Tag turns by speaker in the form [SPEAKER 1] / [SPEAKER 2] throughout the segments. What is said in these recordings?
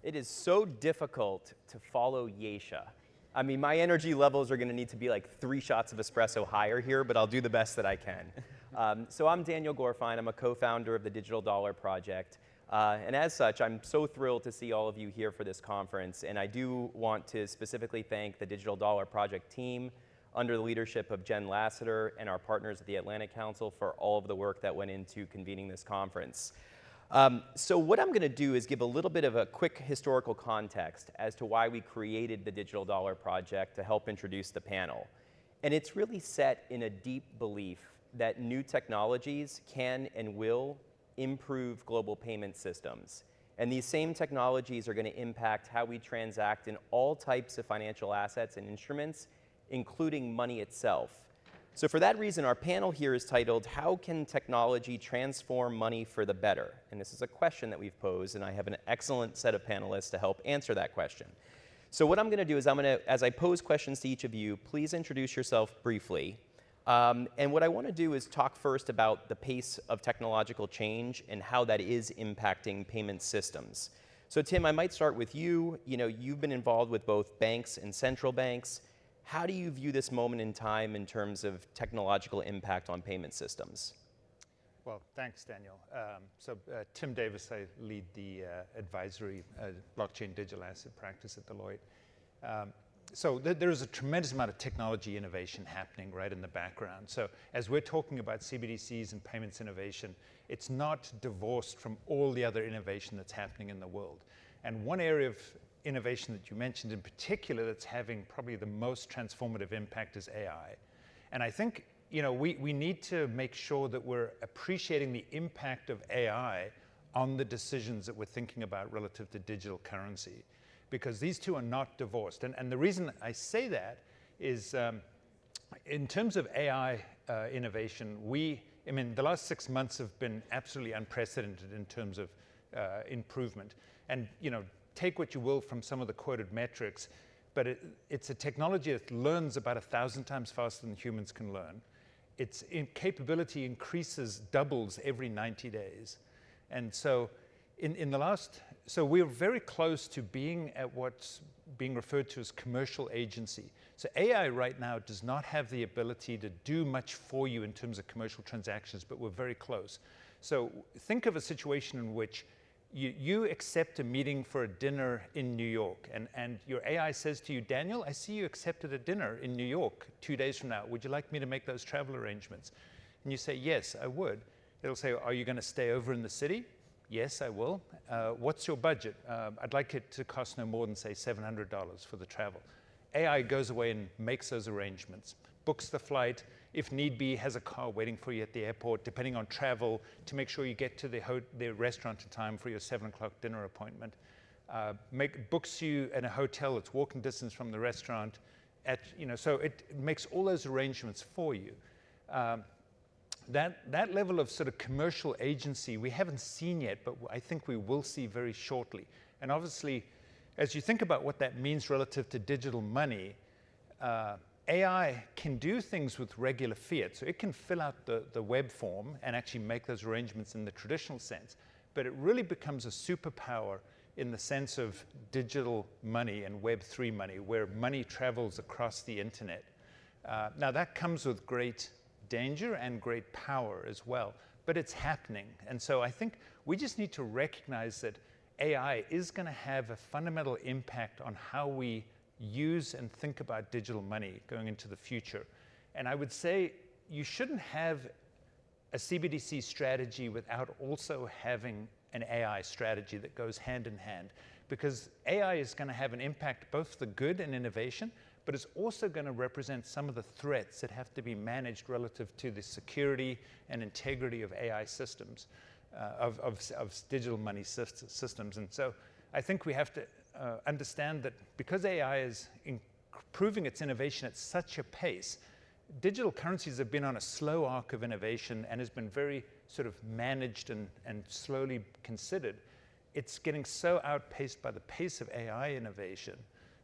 [SPEAKER 1] It is so difficult to follow Yesha. I mean, my energy levels are going to need to be like 3 shots of espresso higher here, but I'll do the best that I can. So I'm Daniel Gorfine. I'm a co-founder of the Digital Dollar Project. And as such, I'm so thrilled to see all of you here for this conference. And I do want to specifically thank the Digital Dollar Project team under the leadership of Jen Lassiter and our partners at the Atlantic Council for all of the work that went into convening this conference. So what I'm going to do is give a little bit of a quick historical context as to why we created the Digital Dollar Project to help introduce the panel. And it's really set in a deep belief that new technologies can and will improve global payment systems. And these same technologies are going to impact how we transact in all types of financial assets and instruments, including money itself. So for that reason, our panel here is titled, How Can Technology Transform Money for the Better? And this is a question that we've posed, and I have an excellent set of panelists to help answer that question. So what I'm going to do is as I pose questions to each of you, please introduce yourself briefly. And what I want to do is talk first about the pace of technological change and how that is impacting payment systems. So Tim, I might start with you. You've been involved with both banks and central banks. How do you view this moment in time in terms of technological impact on payment systems?
[SPEAKER 2] Well, thanks, Daniel. Tim Davis, I lead the advisory blockchain digital asset practice at Deloitte. There is a tremendous amount of technology innovation happening right in the background. So as we're talking about CBDCs and payments innovation, it's not divorced from all the other innovation that's happening in the world. And one area of innovation that you mentioned in particular that's having probably the most transformative impact is AI. And I think we need to make sure that we're appreciating the impact of AI on the decisions that we're thinking about relative to digital currency, because these two are not divorced. And the reason I say that is in terms of AI innovation, the last 6 months have been absolutely unprecedented in terms of improvement. And take what you will from some of the quoted metrics, but it's a technology that learns about 1,000 times faster than humans can learn. Its capability doubles every 90 days. And so so we're very close to being at what's being referred to as commercial agency. So AI right now does not have the ability to do much for you in terms of commercial transactions, but we're very close. So think of a situation in which you accept a meeting for a dinner in New York, and your AI says to you, Daniel, I see you accepted a dinner in New York 2 days from now. Would you like me to make those travel arrangements? And you say, yes, I would. It'll say, are you going to stay over in the city? Yes, I will. What's your budget? I'd like it to cost no more than, say, $700 for the travel. AI goes away and makes those arrangements, books the flight, if need be, has a car waiting for you at the airport, depending on travel, to make sure you get to the restaurant in time for your 7 o'clock dinner appointment. Books you in a hotel that's walking distance from the restaurant. So it makes all those arrangements for you. That level of sort of commercial agency we haven't seen yet, but I think we will see very shortly. And obviously, as you think about what that means relative to digital money, AI can do things with regular fiat. So it can fill out the web form and actually make those arrangements in the traditional sense. But it really becomes a superpower in the sense of digital money and Web3 money, where money travels across the internet. Now, that comes with great danger and great power as well, but it's happening. And so I think we just need to recognize that AI is going to have a fundamental impact on how we use and think about digital money going into the future. And I would say you shouldn't have a CBDC strategy without also having an AI strategy that goes hand in hand, because AI is going to have an impact both for good and innovation, but it's also going to represent some of the threats that have to be managed relative to the security and integrity of AI systems, of digital money systems. And so I think we have to understand that because AI is improving its innovation at such a pace, digital currencies have been on a slow arc of innovation and has been very sort of managed and slowly considered. It's getting so outpaced by the pace of AI innovation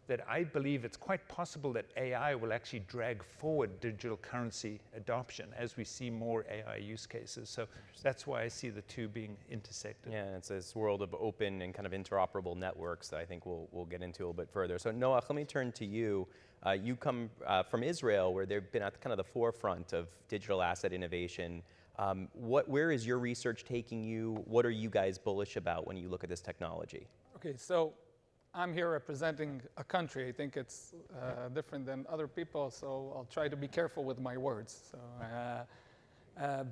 [SPEAKER 2] that I believe it's quite possible that AI will actually drag forward digital currency adoption as we see more AI use cases. So that's why I see the two being intersected.
[SPEAKER 1] Yeah, it's this world of open and kind of interoperable networks that I think we'll get into a little bit further. So Noach, let me turn to you. You come from Israel, where they've been at kind of the forefront of digital asset innovation. Where is your research taking you? What are you guys bullish about when you look at this technology?
[SPEAKER 3] Okay, so I'm here representing a country. I think it's different than other people, so I'll try to be careful with my words. So,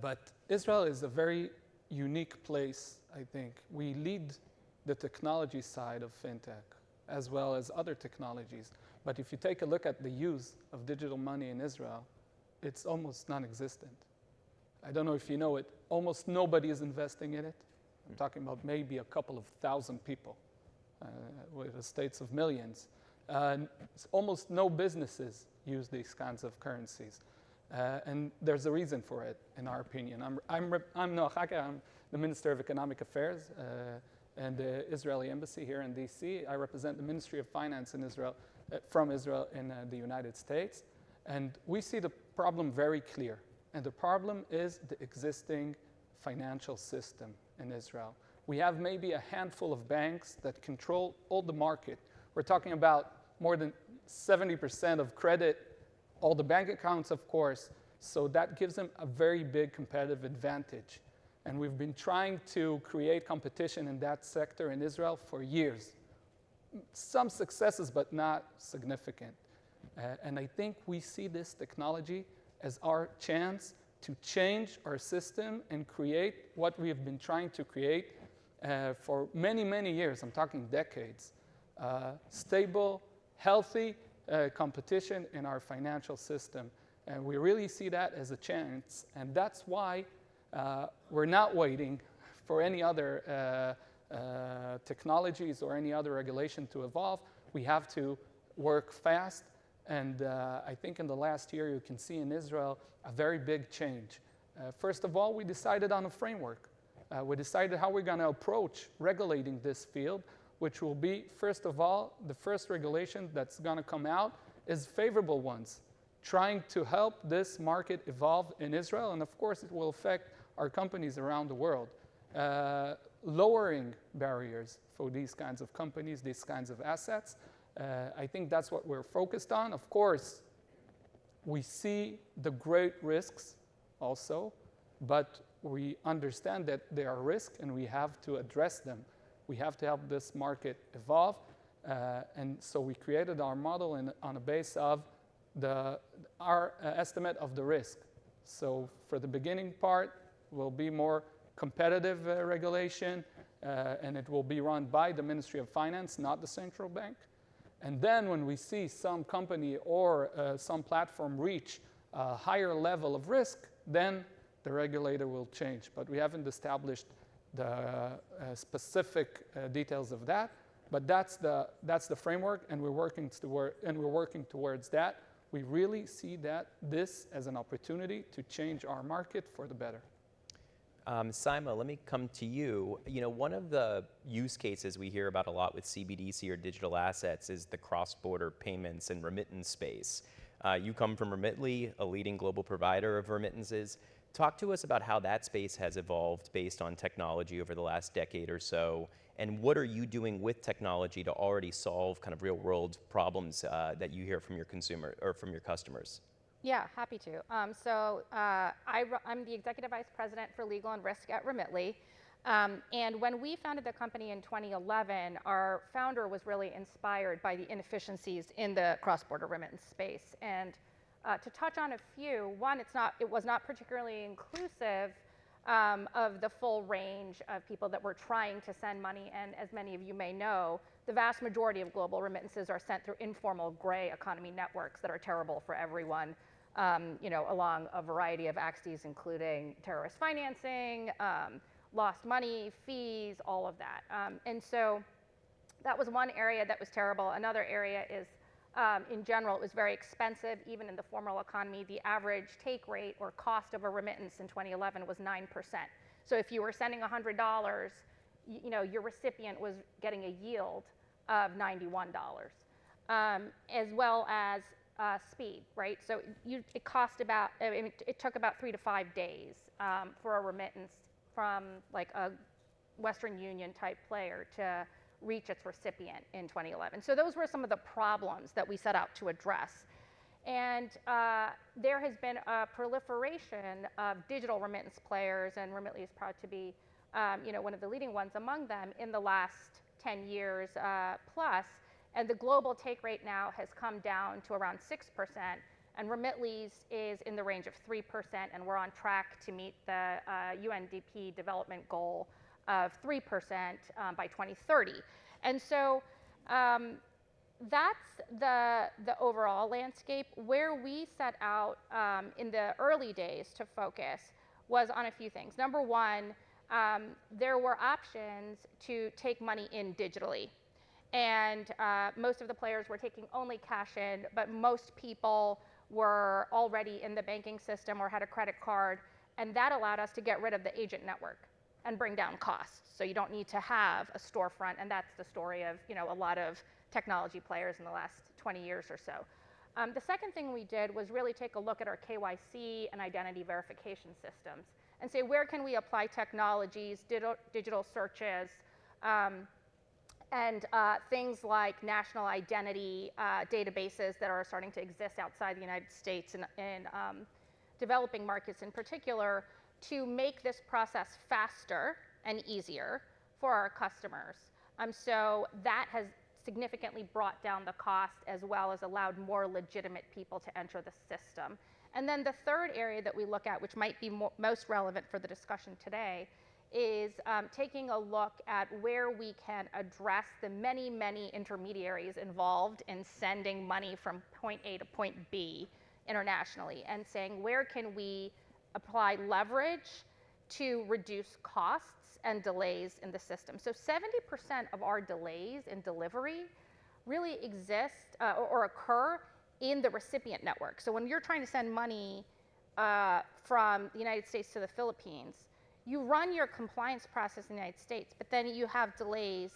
[SPEAKER 3] but Israel is a very unique place, I think. We lead the technology side of fintech, as well as other technologies. But if you take a look at the use of digital money in Israel, it's almost non-existent. I don't know if you know it, almost nobody is investing in it. I'm talking about maybe a couple of thousand people. With the states of millions. Almost no businesses use these kinds of currencies. And there's a reason for it, in our opinion. I'm Noach, I'm the Minister of Economic Affairs and the Israeli Embassy here in DC. I represent the Ministry of Finance in Israel, from Israel in the United States. And we see the problem very clear. And the problem is the existing financial system in Israel. We have maybe a handful of banks that control all the market. We're talking about more than 70% of credit, all the bank accounts, of course. So that gives them a very big competitive advantage. And we've been trying to create competition in that sector in Israel for years. Some successes, but not significant. And I think we see this technology as our chance to change our system and create what we have been trying to create for many, many years. I'm talking decades. Stable, healthy competition in our financial system. And we really see that as a chance. And that's why we're not waiting for any other technologies or any other regulation to evolve. We have to work fast. And I think in the last year, you can see in Israel a very big change. First of all, we decided on a framework. We decided how we're going to approach regulating this field, which will be, first of all, the first regulation that's going to come out is favorable ones, trying to help this market evolve in Israel. And of course, it will affect our companies around the world. Lowering barriers for these kinds of companies, these kinds of assets. I think that's what we're focused on. Of course, we see the great risks also, but we understand that there are risks and we have to address them. We have to help this market evolve. And so we created our model on a base of our estimate of the risk. So for the beginning part, will be more competitive regulation, and it will be run by the Ministry of Finance, not the central bank. And then when we see some company or some platform reach a higher level of risk, then the regulator will change. But we haven't established the specific details of that. But that's the framework, and we're working towards that. We really see this as an opportunity to change our market for the better.
[SPEAKER 1] Saema, let me come to you. You know, one of the use cases we hear about a lot with CBDC or digital assets is the cross-border payments and remittance space. You come from Remitly, a leading global provider of remittances. Talk to us about how that space has evolved based on technology over the last decade or so, and what are you doing with technology to already solve kind of real-world problems that you hear from your consumer or from your customers?
[SPEAKER 4] Yeah, happy to. I'm the Executive Vice President for Legal and Risk at Remitly. And when we founded the company in 2011, our founder was really inspired by the inefficiencies in the cross-border remittance space. And to touch on a few, one, it was not particularly inclusive of the full range of people that were trying to send money. And as many of you may know, the vast majority of global remittances are sent through informal gray economy networks that are terrible for everyone. Along a variety of axes, including terrorist financing, lost money, fees, all of that. And so that was one area that was terrible. Another area is, in general, it was very expensive. Even in the formal economy, the average take rate or cost of a remittance in 2011 was 9%. So if you were sending $100, your recipient was getting a yield of $91. as well as speed, right? So it cost about, I mean, it took about 3 to 5 days for a remittance from like a Western Union type player to reach its recipient in 2011. So those were some of the problems that we set out to address. And there has been a proliferation of digital remittance players, and Remitly is proud to be one of the leading ones among them in the last 10 years plus. And the global take rate now has come down to around 6%, and Remitly's is in the range of 3%, and we're on track to meet the UNDP development goal of 3% by 2030. And so that's the overall landscape. Where we set out in the early days to focus was on a few things. Number one, there were options to take money in digitally. And most of the players were taking only cash in, but most people were already in the banking system or had a credit card, and that allowed us to get rid of the agent network and bring down costs. So you don't need to have a storefront, and that's the story of a lot of technology players in the last 20 years or so. The second thing we did was really take a look at our KYC and identity verification systems and say, where can we apply technologies, digital searches, and things like national identity databases that are starting to exist outside the United States and in developing markets in particular, to make this process faster and easier for our customers. So that has significantly brought down the cost, as well as allowed more legitimate people to enter the system. And then the third area that we look at, which might be most relevant for the discussion today, is taking a look at where we can address the many, many intermediaries involved in sending money from point A to point B internationally, and saying, where can we apply leverage to reduce costs and delays in the system. So 70% of our delays in delivery really exist or occur in the recipient network. So when you're trying to send money from the United States to the Philippines, you run your compliance process in the United States, but then you have delays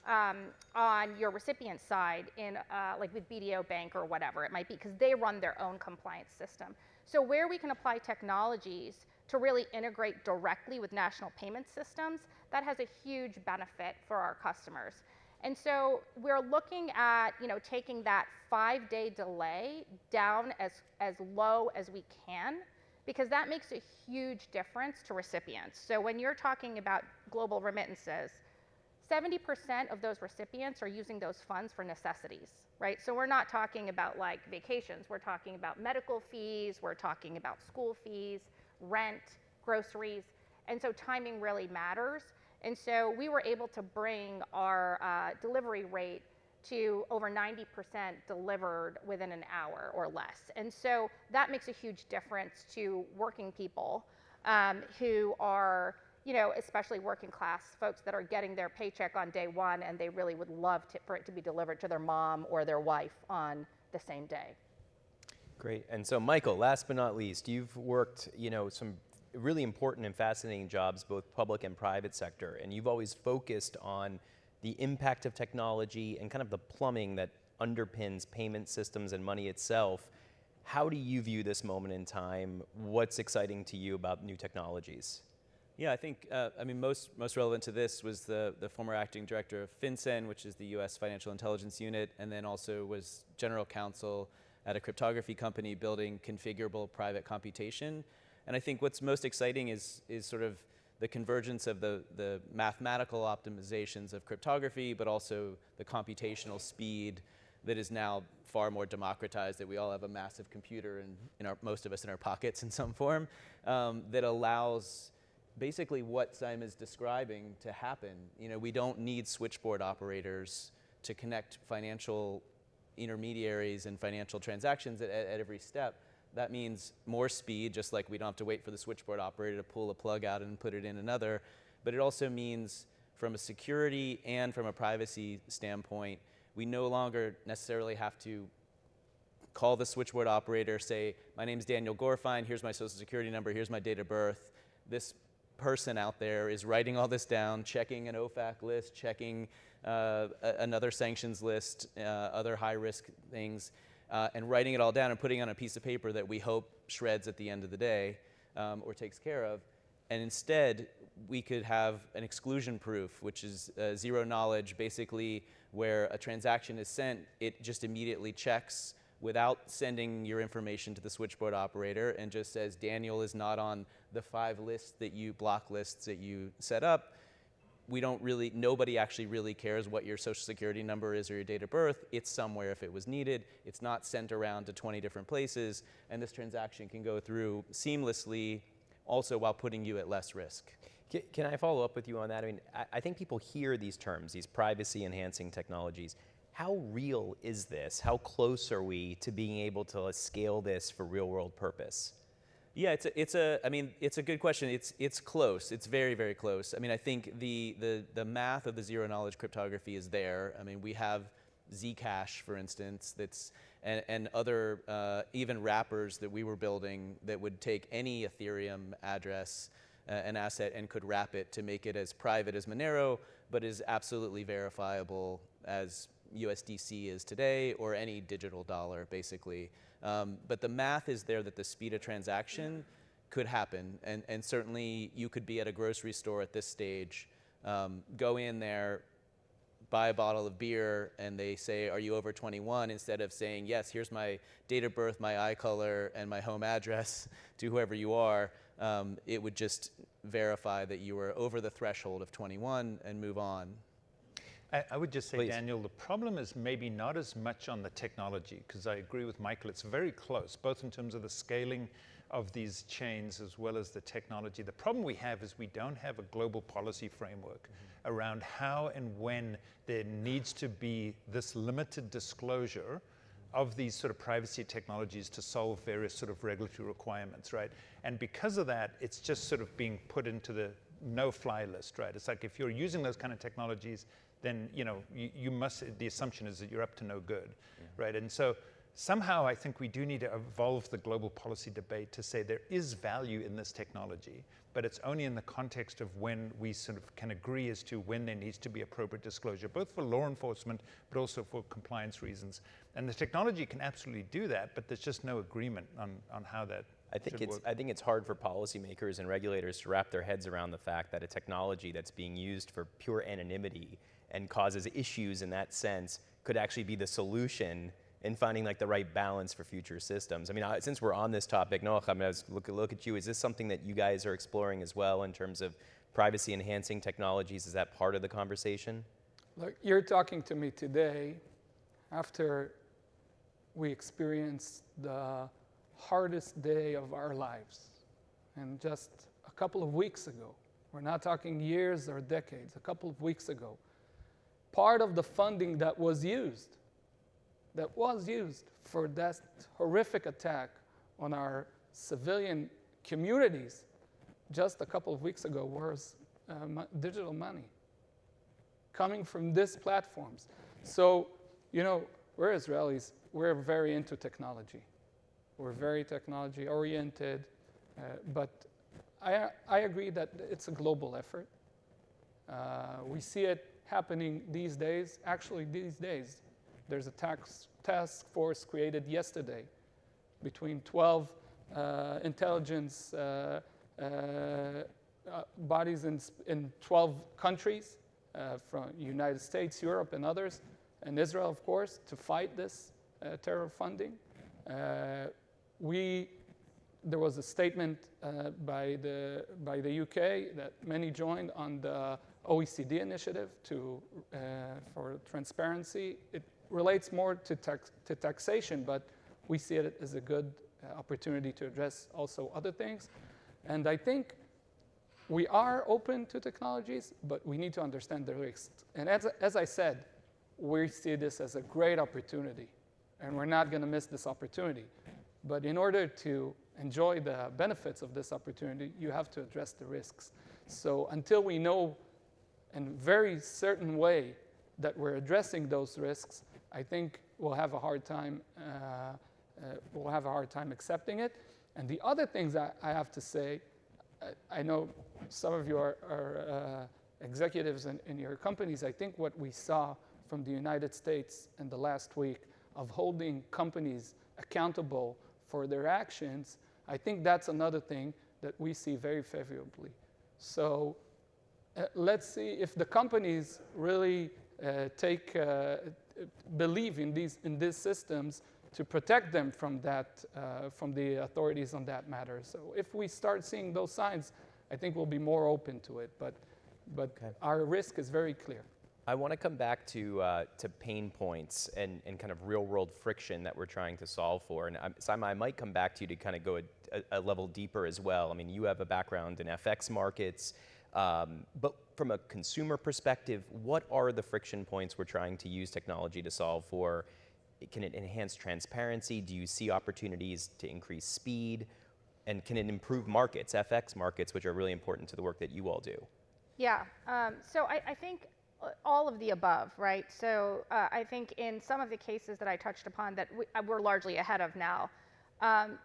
[SPEAKER 4] on your recipient side in like with BDO Bank or whatever it might be, because they run their own compliance system. So where we can apply technologies to really integrate directly with national payment systems, that has a huge benefit for our customers. And so we're looking at taking that 5-day delay down as low as we can, because that makes a huge difference to recipients. So when you're talking about global remittances, 70% of those recipients are using those funds for necessities, right? So we're not talking about like vacations, we're talking about medical fees, we're talking about school fees, rent, groceries, and so timing really matters. And so we were able to bring our delivery rate to over 90% delivered within an hour or less. And so that makes a huge difference to working people who are, especially working class folks that are getting their paycheck on day one, and they really would love for it to be delivered to their mom or their wife on the same day.
[SPEAKER 1] Great. And so, Michael, last but not least, you've worked, some really important and fascinating jobs, both public and private sector, and you've always focused on the impact of technology and kind of the plumbing that underpins payment systems and money itself. How do you view this moment in time? What's exciting to you about new technologies?
[SPEAKER 5] Yeah, I think, most relevant to this was the former acting director of FinCEN, which is the US Financial Intelligence Unit, and then also was general counsel at a cryptography company building configurable private computation. And I think what's most exciting is sort of the convergence of the mathematical optimizations of cryptography, but also the computational speed that is now far more democratized, that we all have a massive computer most of us in our pockets in some form, that allows basically what Saema is describing to happen. We don't need switchboard operators to connect financial intermediaries and financial transactions at every step. That means more speed, just like we don't have to wait for the switchboard operator to pull a plug out and put it in another. But it also means, from a security and from a privacy standpoint, we no longer necessarily have to call the switchboard operator, say, my name's Daniel Gorfine, here's my social security number, here's my date of birth. This person out there is writing all this down, checking an OFAC list, checking another sanctions list, other high-risk things, and writing it all down and putting it on a piece of paper that we hope shreds at the end of the day or takes care of. And instead, we could have an exclusion proof, which is zero knowledge, basically where a transaction is sent, it just immediately checks without sending your information to the switchboard operator and just says, Daniel is not on the 5 lists that block lists that you set up. Nobody actually really cares what your social security number is or your date of birth. It's somewhere if it was needed. It's not sent around to 20 different places, and this transaction can go through seamlessly, also while putting you at less risk.
[SPEAKER 1] Can I follow up with you on that? I mean, I think people hear these terms, these privacy-enhancing technologies. How real is this? How close are we to being able to scale this for real-world purpose?
[SPEAKER 5] Yeah, it's a good question. It's close. It's very, very close. I mean, I think the math of the zero-knowledge cryptography is there. I mean, we have Zcash, for instance, and other even wrappers that we were building that would take any Ethereum address, an asset, and could wrap it to make it as private as Monero, but is absolutely verifiable as USDC is today, or any digital dollar, basically. But the math is there that the speed of transaction could happen, and certainly you could be at a grocery store at this stage, go in there, buy a bottle of beer, and they say, are you over 21? Instead of saying, yes, here's my date of birth, my eye color, and my home address to whoever you are, it would just verify that you were over the threshold of 21 and move on.
[SPEAKER 2] I would just say, please, Daniel, the problem is maybe not as much on the technology, because I agree with Michael, it's very close, both in terms of the scaling of these chains as well as the technology. The problem we have is we don't have a global policy framework around how and when there needs to be this limited disclosure of these sort of privacy technologies to solve various sort of regulatory requirements, right? And because of that, it's just sort of being put into the no-fly list, right? It's like if you're using those kind of technologies, then you must, the assumption is that you're up to no good, right? And so somehow I think we do need to evolve the global policy debate to say there is value in this technology, but it's only in the context of when we sort of can agree as to when there needs to be appropriate disclosure, both for law enforcement, but also for compliance reasons. And the technology can absolutely do that, but there's just no agreement on how that
[SPEAKER 1] I think it's hard for policymakers and regulators to wrap their heads around the fact that a technology that's being used for pure anonymity and causes issues in that sense could actually be the solution in finding like the right balance for future systems. I mean, since we're on this topic, Noach, I'm going to look at you. Is this something that you guys are exploring as well in terms of privacy enhancing technologies? Is that part of the conversation?
[SPEAKER 3] Look, you're talking to me today after we experienced the hardest day of our lives. And just a couple of weeks ago, we're not talking years or decades, a couple of weeks ago, part of the funding that was used for that horrific attack on our civilian communities just a couple of weeks ago was digital money coming from these platforms. So, we're Israelis, we're very into technology. We're very technology oriented, but I agree that it's a global effort. We see it happening these days. Actually, these days, there's a task force created yesterday between 12 intelligence bodies in 12 countries, from United States, Europe, and others, and Israel, of course, to fight this terror funding. There was a statement by the UK that many joined on the OECD initiative for transparency. It relates more to taxation, but we see it as a good opportunity to address also other things. And I think we are open to technologies, but we need to understand the risks. And as I said, we see this as a great opportunity, and we're not going to miss this opportunity. But in order to enjoy the benefits of this opportunity, you have to address the risks. So until we know in a very certain way that we're addressing those risks, I think we'll have a hard time. Accepting it. And the other things I have to say, I know some of you are executives in your companies, I think what we saw from the United States in the last week of holding companies accountable for their actions, I think that's another thing that we see very favorably. So let's see if the companies really believe in these systems to protect them from that, from the authorities on that matter. So if we start seeing those signs, I think we'll be more open to it. But
[SPEAKER 1] Okay.
[SPEAKER 3] our risk is very clear.
[SPEAKER 1] I want to come back to pain points and kind of real-world friction that we're trying to solve for. And Saema, I might come back to you to kind of go a level deeper as well. I mean, you have a background in FX markets, but from a consumer perspective, what are the friction points we're trying to use technology to solve for? Can it enhance transparency? Do you see opportunities to increase speed? And can it improve markets, FX markets, which are really important to the work that you all do?
[SPEAKER 4] Yeah, so I think all of the above, right? So I think in some of the cases that I touched upon that we're largely ahead of now,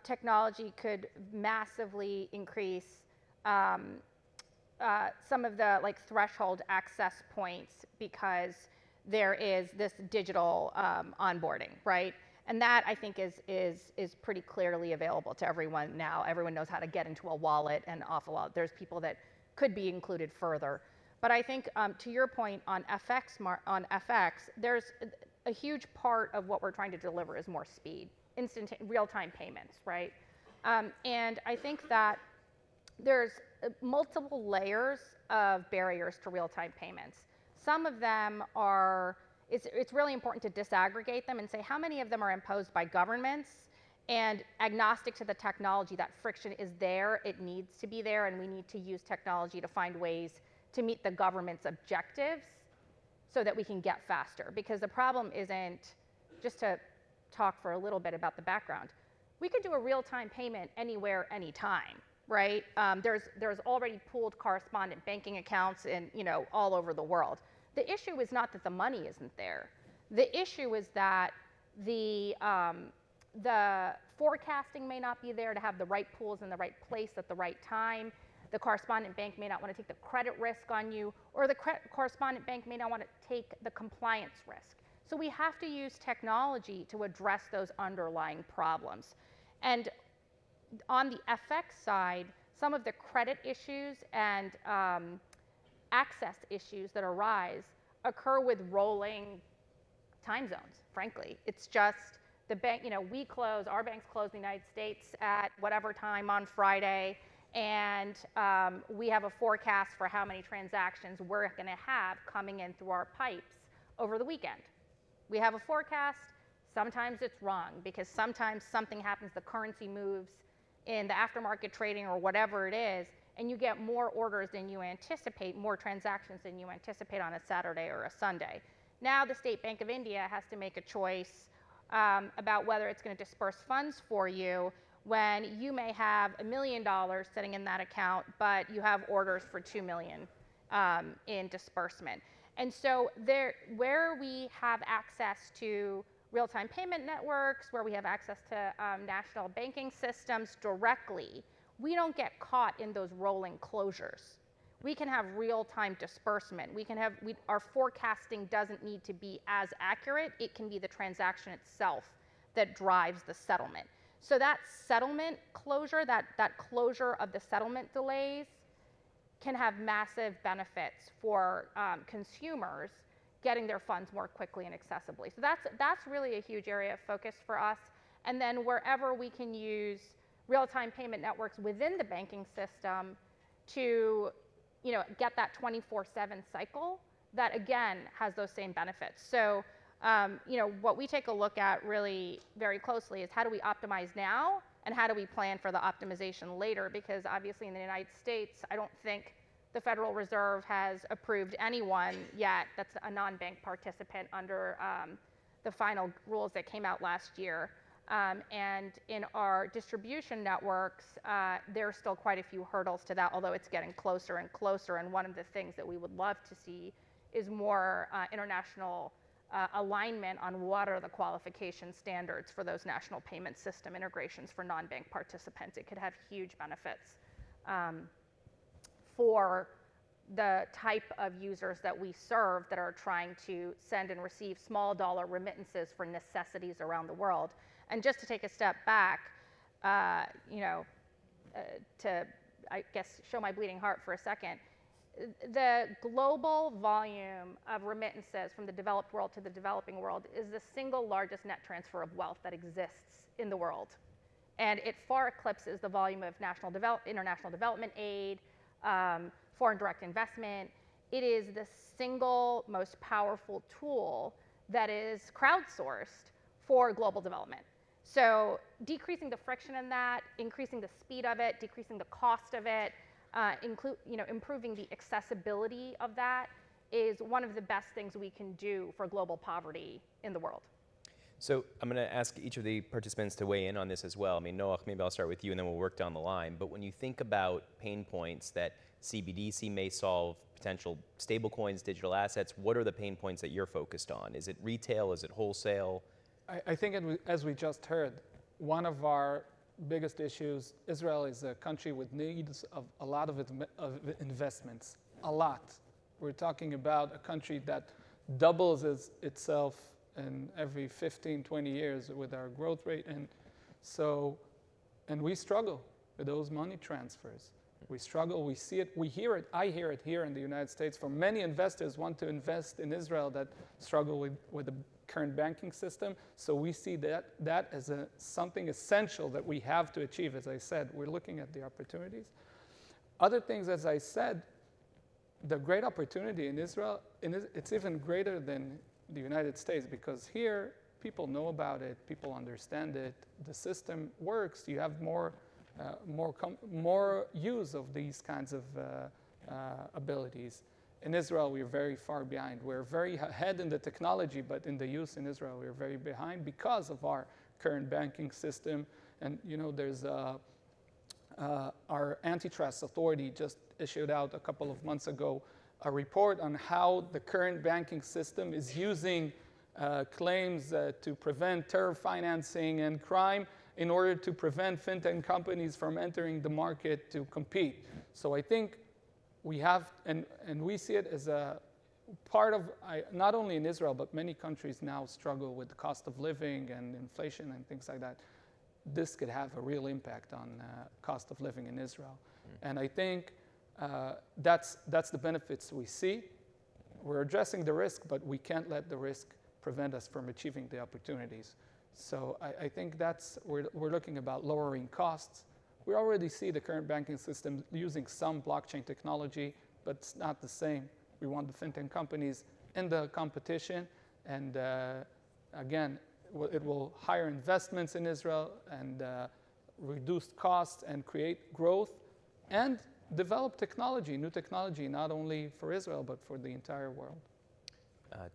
[SPEAKER 4] technology could massively increase some of the threshold access points because there is this digital onboarding, right? And that I think is pretty clearly available to everyone now. Everyone knows how to get into a wallet and off a wallet. There's people that could be included further. But I think to your point on FX, there's a huge part of what we're trying to deliver is more speed, instant real-time payments, right? And I think that there's multiple layers of barriers to real-time payments. Some of them are, it's really important to disaggregate them and say how many of them are imposed by governments and agnostic to the technology. That friction is there, it needs to be there, and we need to use technology to find ways to meet the government's objectives so that we can get faster. Because the problem isn't, just to talk for a little bit about the background, we could do a real-time payment anywhere, anytime, right? There's already pooled correspondent banking accounts in, all over the world. The issue is not that the money isn't there. The issue is that the forecasting may not be there to have the right pools in the right place at the right time. The correspondent bank may not want to take the credit risk on you, or the correspondent bank may not want to take the compliance risk. So we have to use technology to address those underlying problems. And on the FX side, some of the credit issues and access issues that arise occur with rolling time zones, frankly. It's just the bank, our banks close in the United States at whatever time on Friday, and we have a forecast for how many transactions we're going to have coming in through our pipes over the weekend. We have a forecast. Sometimes it's wrong because sometimes something happens, the currency moves in the aftermarket trading or whatever it is, and you get more orders than you anticipate, more transactions than you anticipate on a Saturday or a Sunday. Now the State Bank of India has to make a choice about whether it's going to disperse funds for you when you may have $1 million sitting in that account, but you have orders for $2 million in disbursement. And so where we have access to real-time payment networks, where we have access to national banking systems directly, we don't get caught in those rolling closures. We can have real-time disbursement. Our forecasting doesn't need to be as accurate. It can be the transaction itself that drives the settlement. So that settlement closure, that closure of the settlement delays can have massive benefits for consumers getting their funds more quickly and accessibly. So that's really a huge area of focus for us. And then wherever we can use real-time payment networks within the banking system to get that 24/7 cycle, that again has those same benefits. So what we take a look at really very closely is how do we optimize now and how do we plan for the optimization later, because obviously in the United States, I don't think the Federal Reserve has approved anyone yet that's a non-bank participant under the final rules that came out last year. And in our distribution networks, there are still quite a few hurdles to that, although it's getting closer and closer. And one of the things that we would love to see is more international alignment on what are the qualification standards for those national payment system integrations for non-bank participants. It could have huge benefits for the type of users that we serve that are trying to send and receive small dollar remittances for necessities around the world. And just to take a step back, to, I guess, show my bleeding heart for a second, the global volume of remittances from the developed world to the developing world is the single largest net transfer of wealth that exists in the world. And it far eclipses the volume of international development aid, foreign direct investment. It is the single most powerful tool that is crowdsourced for global development. So decreasing the friction in that, increasing the speed of it, decreasing the cost of it, improving the accessibility of that is one of the best things we can do for global poverty in the world.
[SPEAKER 1] So I'm going to ask each of the participants to weigh in on this as well. I mean, Noach, maybe I'll start with you and then we'll work down the line. But when you think about pain points that CBDC may solve, potential stablecoins, digital assets, what are the pain points that you're focused on? Is it retail? Is it wholesale?
[SPEAKER 3] I think, as we just heard, one of our biggest issues, Israel is a country with needs of a lot of investments, a lot. We're talking about a country that doubles itself in every 15, 20 years with our growth rate. And we struggle with those money transfers. We struggle, we see it, we hear it, I hear it here in the United States from many investors want to invest in Israel that struggle with the current banking system. So we see that as something essential that we have to achieve. As I said, we're looking at the opportunities. Other things, as I said, the great opportunity in Israel, it's even greater than the United States because here people know about it, people understand it, the system works, you have more use of these kinds of abilities. In Israel, we're very far behind. We're very ahead in the technology, but in the use in Israel, we're very behind because of our current banking system. And there's our antitrust authority just issued out a couple of months ago a report on how the current banking system is using claims to prevent terror financing and crime in order to prevent fintech companies from entering the market to compete. So I think we have, and we see it as a part of, not only in Israel, but many countries now struggle with the cost of living and inflation and things like that. This could have a real impact on cost of living in Israel. And I think that's the benefits we see. We're addressing the risk, but we can't let the risk prevent us from achieving the opportunities. So I think we're looking about lowering costs. We already see the current banking system using some blockchain technology, but it's not the same. We want the fintech companies in the competition, and again, it will higher investments in Israel and reduce costs and create growth and develop technology, new technology, not only for Israel, but for the entire world.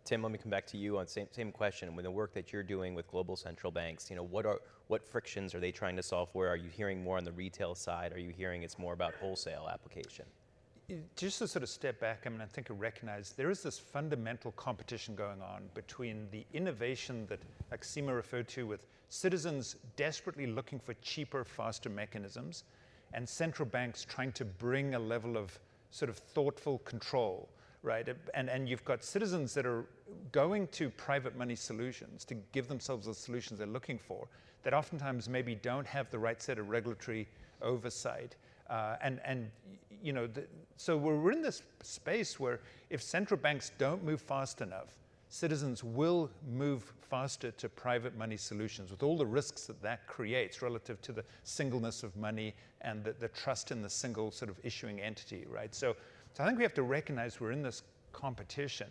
[SPEAKER 1] Tim, let me come back to you on same question. With the work that you're doing with global central banks, what frictions are they trying to solve for? Are you hearing more on the retail side? Are you hearing it's more about wholesale application?
[SPEAKER 2] Just to sort of step back, I think I recognize there is this fundamental competition going on between the innovation that Saema referred to with citizens desperately looking for cheaper, faster mechanisms and central banks trying to bring a level of sort of thoughtful control, right? And you've got citizens that are going to private money solutions to give themselves the solutions they're looking for that oftentimes maybe don't have the right set of regulatory oversight. So we're in this space where if central banks don't move fast enough, citizens will move faster to private money solutions with all the risks that creates relative to the singleness of money and the trust in the single sort of issuing entity, right? So I think we have to recognize we're in this competition.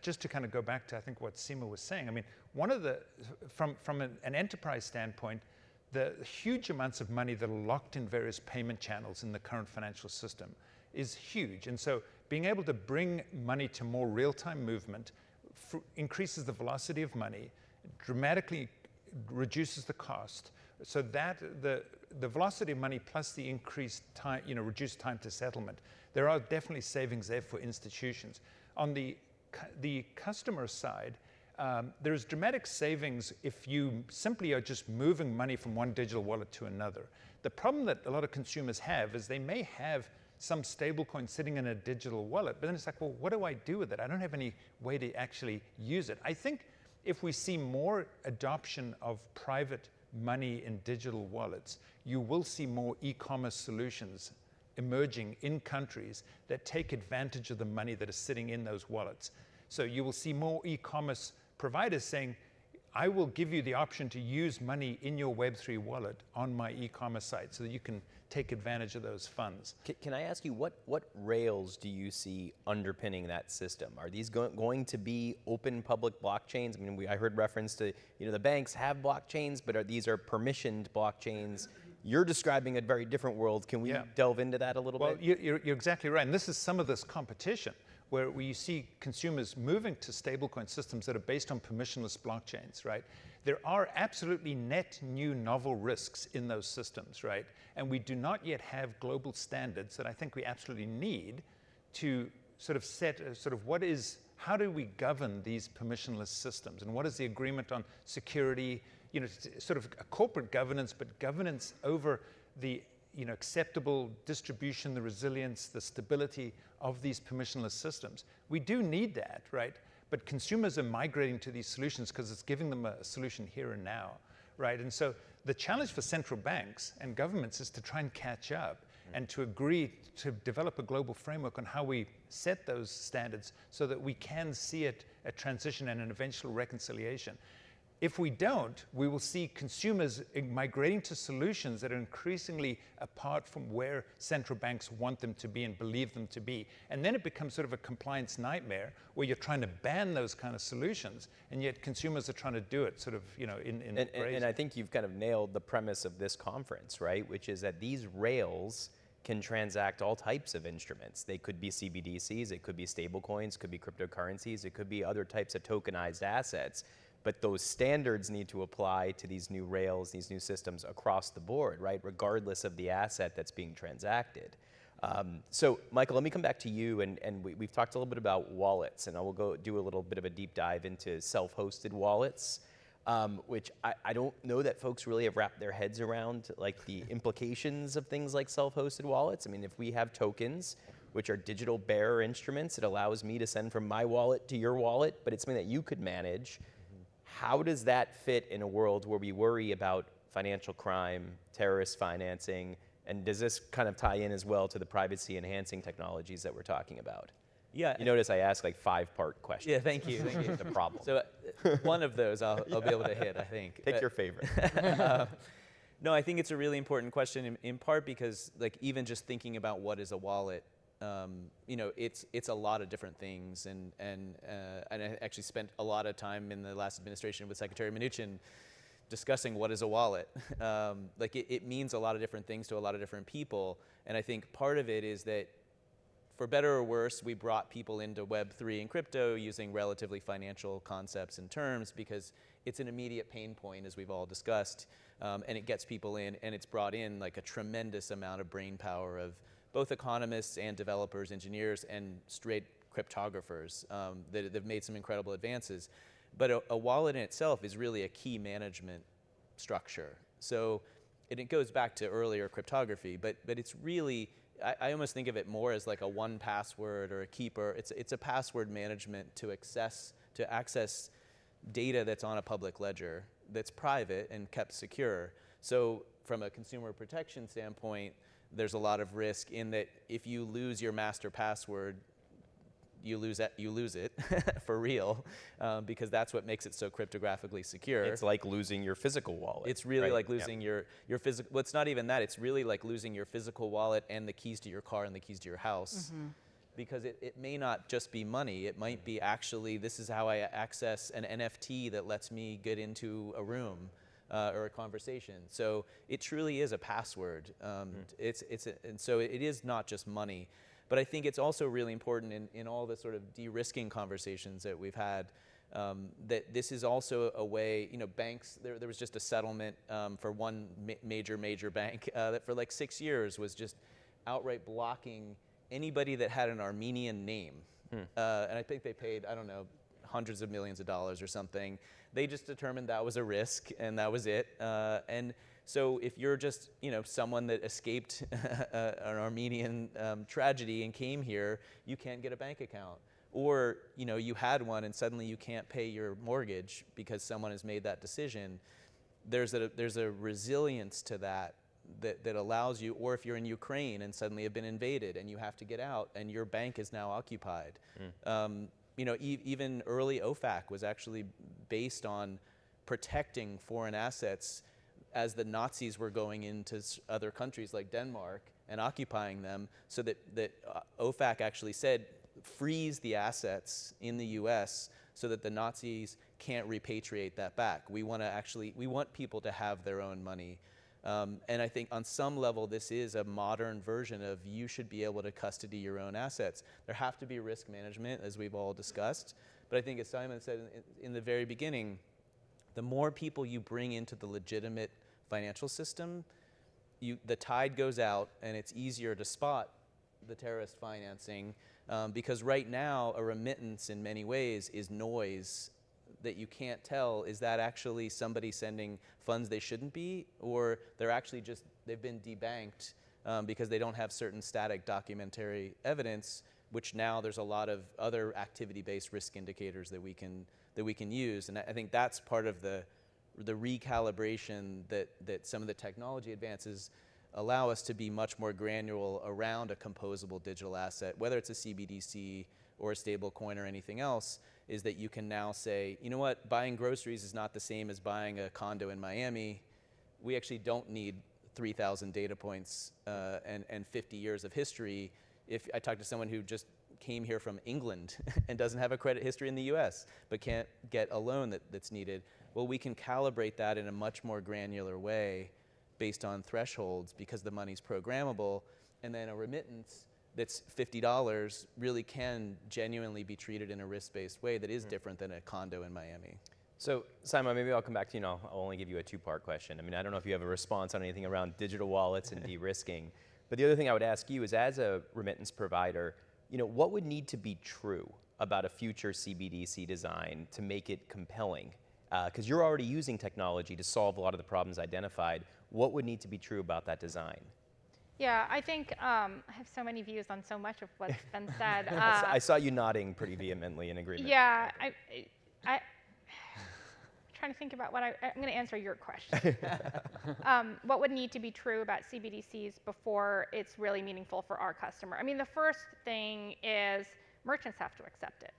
[SPEAKER 2] Just to kind of go back to, I think, what Saema was saying, one of the, from an enterprise standpoint, the huge amounts of money that are locked in various payment channels in the current financial system is huge. And so being able to bring money to more real-time movement increases the velocity of money, dramatically reduces the cost, so that the velocity of money plus the increased time, reduced time to settlement, there are definitely savings there for institutions. On the customer side, there's dramatic savings if you simply are just moving money from one digital wallet to another. The problem that a lot of consumers have is they may have some stablecoin sitting in a digital wallet, but then it's like, well, what do I do with it? I don't have any way to actually use it. I think if we see more adoption of private money in digital wallets, you will see more e-commerce solutions emerging in countries that take advantage of the money that is sitting in those wallets. So you will see more e-commerce providers saying, I will give you the option to use money in your Web3 wallet on my e-commerce site so that you can take advantage of those funds.
[SPEAKER 1] Can I ask you, what rails do you see underpinning that system? Are these going to be open public blockchains? I mean, I heard reference to, the banks have blockchains, but these are permissioned blockchains. You're describing a very different world. Can we delve into that a little bit?
[SPEAKER 2] Well, you're exactly right. And this is some of this competition where you see consumers moving to stablecoin systems that are based on permissionless blockchains, right? There are absolutely net new novel risks in those systems, right? And we do not yet have global standards that I think we absolutely need to sort of set how do we govern these permissionless systems? And what is the agreement on security, sort of a corporate governance, but governance over the acceptable distribution, the resilience, the stability of these permissionless systems. We do need that, right? But consumers are migrating to these solutions because it's giving them a solution here and now, right? And so the challenge for central banks and governments is to try and catch up and to agree to develop a global framework on how we set those standards so that we can see a transition and an eventual reconciliation. If we don't, we will see consumers migrating to solutions that are increasingly apart from where central banks want them to be and believe them to be. And then it becomes sort of a compliance nightmare where you're trying to ban those kind of solutions, and yet consumers are trying to do it sort of,
[SPEAKER 1] and I think you've kind of nailed the premise of this conference, right? Which is that these rails can transact all types of instruments. They could be CBDCs, it could be stablecoins, could be cryptocurrencies, it could be other types of tokenized assets. But those standards need to apply to these new rails, these new systems across the board, right? Regardless of the asset that's being transacted. So Michael, let me come back to you, and we've talked a little bit about wallets, and I will go do a little bit of a deep dive into self-hosted wallets, which I don't know that folks really have wrapped their heads around, like the implications of things like self-hosted wallets. I mean, if we have tokens, which are digital bearer instruments, it allows me to send from my wallet to your wallet, but it's something that you could manage. How does that fit in a world where we worry about financial crime, terrorist financing, and does this kind of tie in as well to the privacy enhancing technologies that we're talking about?
[SPEAKER 5] Yeah.
[SPEAKER 1] You notice I asked like 5-part questions.
[SPEAKER 5] Yeah, thank you.
[SPEAKER 1] The problem.
[SPEAKER 5] So one of those I'll be able to hit, I think.
[SPEAKER 1] Pick your favorite.
[SPEAKER 5] No, I think it's a really important question in part because like even just thinking about what is a wallet, it's a lot of different things, and I actually spent a lot of time in the last administration with Secretary Mnuchin discussing what is a wallet. It means a lot of different things to a lot of different people, and I think part of it is that, for better or worse, we brought people into Web3 and crypto using relatively financial concepts and terms because it's an immediate pain point, as we've all discussed, and it gets people in, and it's brought in like a tremendous amount of brain power of both economists and developers, engineers, and straight cryptographers that have made some incredible advances. But a wallet in itself is really a key management structure. So, and it goes back to earlier cryptography, but it's really, I almost think of it more as like a one password or a keeper. It's a password management to access data that's on a public ledger that's private and kept secure. So from a consumer protection standpoint, there's a lot of risk in that if you lose your master password, you lose it for real, because that's what makes it so cryptographically secure.
[SPEAKER 1] It's like losing your physical wallet.
[SPEAKER 5] It's really like losing your physical, well, it's not even that, it's really like losing your physical wallet and the keys to your car and the keys to your house. Mm-hmm. Because it may not just be money, it might be actually, this is how I access an NFT that lets me get into a room. Or a conversation. So it truly is a password. And so it is not just money. But I think it's also really important in all the sort of de-risking conversations that we've had, that this is also a way, banks, there was just a settlement for one major bank that for like 6 years was just outright blocking anybody that had an Armenian name. And I think they paid, I don't know, hundreds of millions of dollars or something. They just determined that was a risk, and that was it. And so if you're just, someone that escaped an Armenian tragedy and came here, you can't get a bank account. Or, you had one and suddenly you can't pay your mortgage because someone has made that decision. There's a resilience to that allows you, or if you're in Ukraine and suddenly have been invaded and you have to get out and your bank is now occupied. Even early OFAC was actually based on protecting foreign assets as the Nazis were going into other countries like Denmark and occupying them, so that OFAC actually said, freeze the assets in the US so that the Nazis can't repatriate that back. We want people to have their own money. And I think on some level, this is a modern version of you should be able to custody your own assets. There have to be risk management, as we've all discussed. But I think, as Simon said in the very beginning, the more people you bring into the legitimate financial system, the tide goes out and it's easier to spot the terrorist financing, because right now a remittance in many ways is noise that you can't tell, is that actually somebody sending funds they shouldn't be, or they've been debanked because they don't have certain static documentary evidence, which now there's a lot of other activity-based risk indicators that we can use. And I think that's part of the recalibration that some of the technology advances allow us to be much more granular around a composable digital asset, whether it's a CBDC or a stable coin or anything else, is that you can now say, you know what, buying groceries is not the same as buying a condo in Miami. We actually don't need 3,000 data points and 50 years of history. If I talk to someone who just came here from England and doesn't have a credit history in the US, but can't get a loan that's needed, well, we can calibrate that in a much more granular way based on thresholds, because the money's programmable, and then a remittance that's $50 really can genuinely be treated in a risk-based way that is different than a condo in Miami.
[SPEAKER 1] So, Simon, maybe I'll come back to you, and I'll only give you a two-part question. I mean, I don't know if you have a response on anything around digital wallets and de-risking, but the other thing I would ask you is, as a remittance provider, what would need to be true about a future CBDC design to make it compelling? Because you're already using technology to solve a lot of the problems identified. What would need to be true about that design?
[SPEAKER 4] Yeah, I think I have so many views on so much of what's been said.
[SPEAKER 1] I saw you nodding pretty vehemently in agreement.
[SPEAKER 4] Yeah, I'm trying to think about what I'm going to answer your question. What would need to be true about CBDCs before it's really meaningful for our customer? I mean, the first thing is merchants have to accept it.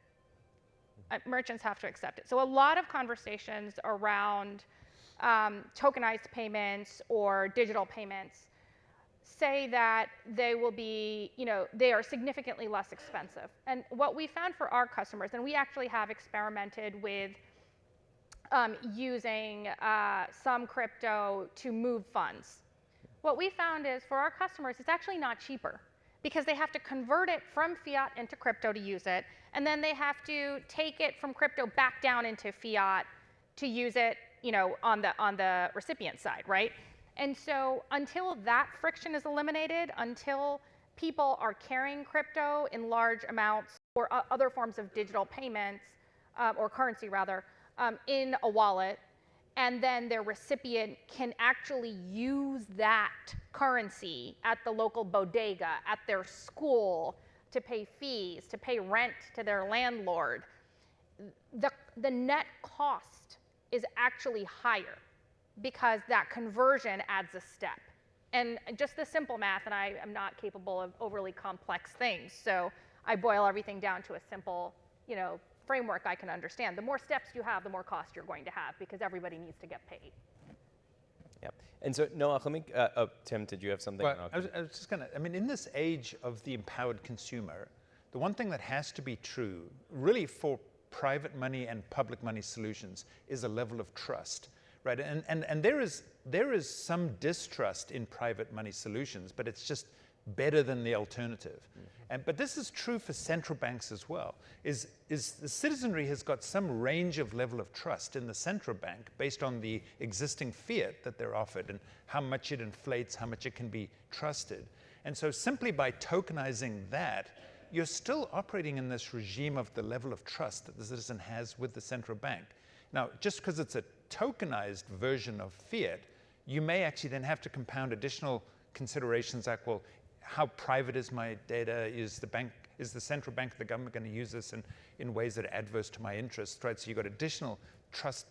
[SPEAKER 4] Merchants have to accept it. So a lot of conversations around tokenized payments or digital payments say that they will be, they are significantly less expensive. And what we found for our customers, and we actually have experimented with using some crypto to move funds. What we found is for our customers, it's actually not cheaper, because they have to convert it from fiat into crypto to use it, and then they have to take it from crypto back down into fiat to use it, on the recipient side, right? And so until that friction is eliminated, until people are carrying crypto in large amounts or other forms of digital payments, or currency rather, in a wallet, and then their recipient can actually use that currency at the local bodega, at their school, to pay fees, to pay rent to their landlord, the net cost is actually higher, because that conversion adds a step. And just the simple math, and I am not capable of overly complex things, so I boil everything down to a simple, framework I can understand. The more steps you have, the more cost you're going to have, because everybody needs to get paid.
[SPEAKER 1] Yep. And so, Noach, let me, Tim, did you have something?
[SPEAKER 2] Well, I was just going to, in this age of the empowered consumer, the one thing that has to be true, really for private money and public money solutions, is a level of trust. Right, and there is some distrust in private money solutions, but it's just better than the alternative. But this is true for central banks as well. Is the citizenry has got some range of level of trust in the central bank based on the existing fiat that they're offered and how much it inflates, how much it can be trusted. And so simply by tokenizing that, you're still operating in this regime of the level of trust that the citizen has with the central bank. Now, just because it's a tokenized version of fiat, you may actually then have to compound additional considerations like, well, how private is my data? Is the central bank of the government going to use this in ways that are adverse to my interests, right? So you've got additional trust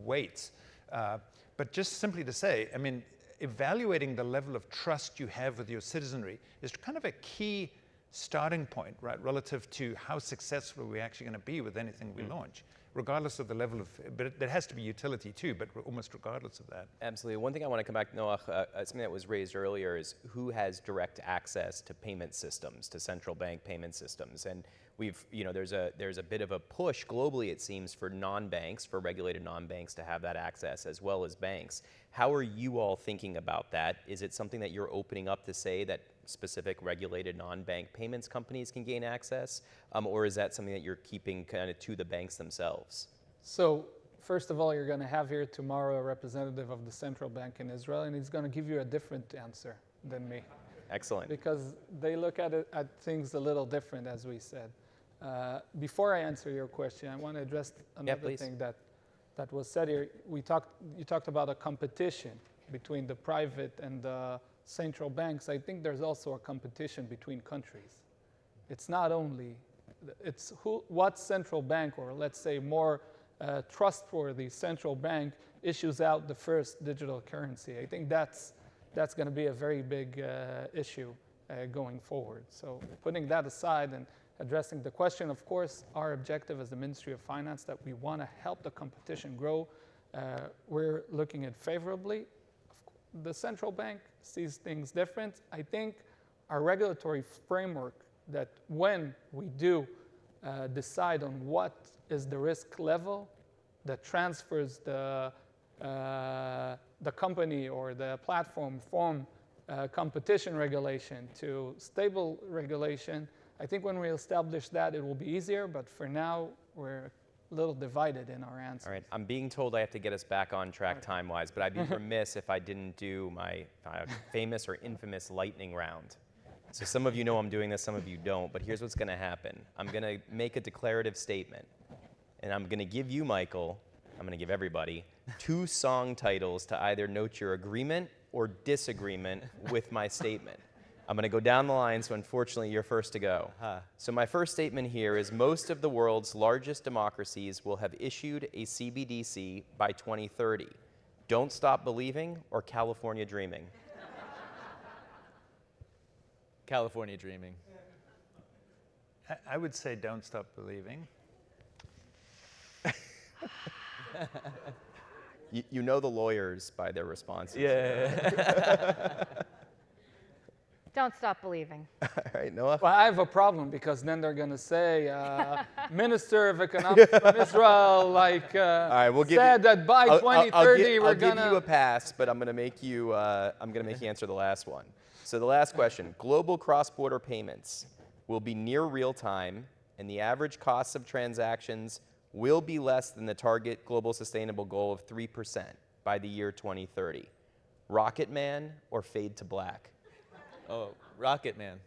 [SPEAKER 2] weights. But just simply to say, I mean, evaluating the level of trust you have with your citizenry is kind of a key starting point, right, relative to how successful we're actually going to be with anything we launch, regardless of the level of, but there has to be utility too, but almost regardless of that.
[SPEAKER 1] Absolutely. One thing I want to come back to, Noach, something that was raised earlier is who has direct access to payment systems, to central bank payment systems. And we've, there's a bit of a push globally, it seems, for non-banks, for regulated non-banks to have that access as well as banks. How are you all thinking about that? Is it something that you're opening up to say that specific regulated non-bank payments companies can gain access? Or is that something that you're keeping kind of to the banks themselves?
[SPEAKER 3] So first of all, you're going to have here tomorrow a representative of the central bank in Israel, and he's going to give you a different answer than me.
[SPEAKER 1] Excellent.
[SPEAKER 3] Because they look at things a little different, as we said. Before I answer your question, I want to address another thing that was said here. You talked about a competition between the private and the central banks. I think there's also a competition between countries. It's not only, it's what central bank, or let's say more trustworthy central bank, issues out the first digital currency. I think that's going to be a very big issue going forward. So putting that aside and addressing the question, of course, our objective as the Ministry of Finance that we want to help the competition grow. We're looking at favorably. The central bank sees things different. I think our regulatory framework that when we do decide on what is the risk level that transfers the company or the platform from competition regulation to stable regulation, I think when we establish that, it will be easier. But for now, we're a little divided in our answers.
[SPEAKER 1] All right, I'm being told I have to get us back on track time-wise, but I'd be remiss if I didn't do my famous or infamous lightning round. So some of you know I'm doing this, some of you don't, but here's what's going to happen. I'm going to make a declarative statement, and I'm going to give you, Michael, I'm going to give everybody, 2 song titles to either note your agreement or disagreement with my statement. I'm going to go down the line, so unfortunately you're first to go. So my first statement here is most of the world's largest democracies will have issued a CBDC by 2030. Don't Stop Believing or California Dreaming?
[SPEAKER 5] California Dreaming.
[SPEAKER 2] I would say Don't Stop Believing.
[SPEAKER 1] You know the lawyers by their responses.
[SPEAKER 5] Yeah.
[SPEAKER 4] Don't Stop Believing.
[SPEAKER 1] All right, Noah?
[SPEAKER 3] Well, I have a problem because then they're going to say, Minister of Economics from Israel, like,
[SPEAKER 1] All right, we'll give
[SPEAKER 3] said that by 2030 we're going to...
[SPEAKER 1] I'll give you a pass, but I'm going to make you answer the last one. So the last question, global cross-border payments will be near real time, and the average cost of transactions will be less than the target global sustainable goal of 3% by the year 2030. Rocket Man or Fade to Black?
[SPEAKER 5] Oh, Rocket Man.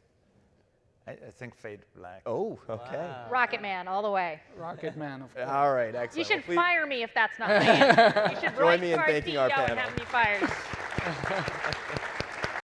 [SPEAKER 2] I think Fade Black.
[SPEAKER 1] Oh, okay.
[SPEAKER 5] Wow.
[SPEAKER 4] Rocket Man, all the way.
[SPEAKER 3] Rocket Man, of course.
[SPEAKER 1] All right, excellent.
[SPEAKER 4] You should
[SPEAKER 1] Well,
[SPEAKER 4] fire me if that's not me. You should
[SPEAKER 1] Join
[SPEAKER 4] write
[SPEAKER 1] me in
[SPEAKER 4] to our
[SPEAKER 1] thanking our
[SPEAKER 4] CEO and
[SPEAKER 1] panel.
[SPEAKER 4] have me fired.